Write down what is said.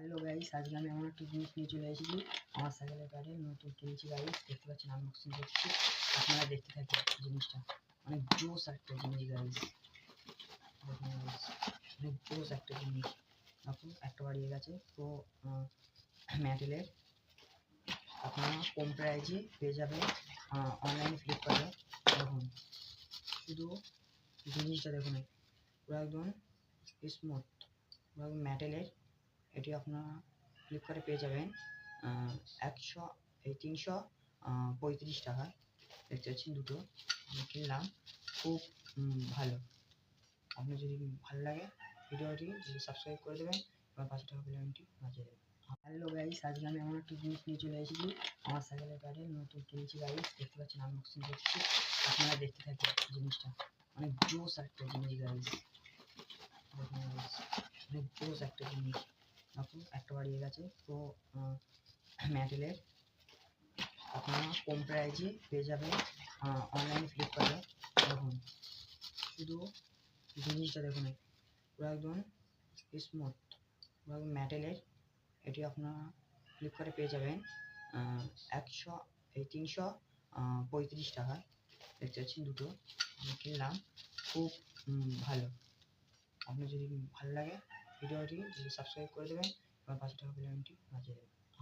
Hello guys, আজকে আমি এমন একটা জিনিস নিয়ে চলে এসেছি। আমার সাইকেলের গাড়ি নতুন কিনেছি গাইস, দেখতে পাচ্ছেন আনবক্সিং করছি। আপনারা দেখতে থাকুন জিনিসটা। অনেক জোস একটা জিনিস গাইস, দেখুন গাইস, অনেক জোস একটা জিনিস। দেখুন একটা বাড়িয়ে গেছে তো ম্যাটেলের। আপনারা কম প্রাইজে পেয়ে যাবেন অনলাইন ফ্লিপকার্টে। দেখুন শুধু জিনিসটা দেখুন, পুরো একদম স্মুথ, পুরো ম্যাটেলের। এটি আপনারা ফ্লিপকার্টে পেয়ে যাবেন 335 টাকায়। দেখতে পাচ্ছেন দুটো আমি কিনলাম, খুব ভালো। আপনার যদি ভালো লাগে ভিডিওটি সাবস্ক্রাইব করে দেবেন এবং 5 টাকা বেলাইনটি বাজিয়ে দেবেন। হ্যালো গাইস, আজকে আমি এমন একটা জিনিস নিয়ে চলে এসেছি। আমার সাইকেলের গাড়ি নতুন কিনেছি গাইস, দেখতে পাচ্ছেন আনবক্সিং করছি। আপনারা দেখতে থাকুন জিনিসটা। অনেক জোস একটা জিনিস গাইস, দেখুন গাইস, অনেক জোস একটা জিনিস। দেখুন একটা বাড়িয়ে গেছে তো ম্যাটেলের। আপনারা কম প্রাইজে পেয়ে যাবেন অনলাইন ফ্লিপকার্টে। দেখুন শুধু জিনিসটা দেখুন, পুরো একদম স্মুথ, পুরো ম্যাটেলের। এটি আপনারা ফ্লিপকার্টে পেয়ে যাবেন 335 টাকায়। দেখতে পাচ্ছেন দুটো আমি কিনলাম, খুব ভালো। আপনার যদি ভালো লাগে ভিডিওটি সাবস্ক্রাইব করে দেবেন এবং 5 টাকা বেলাইনটি বাজিয়ে দেবেন।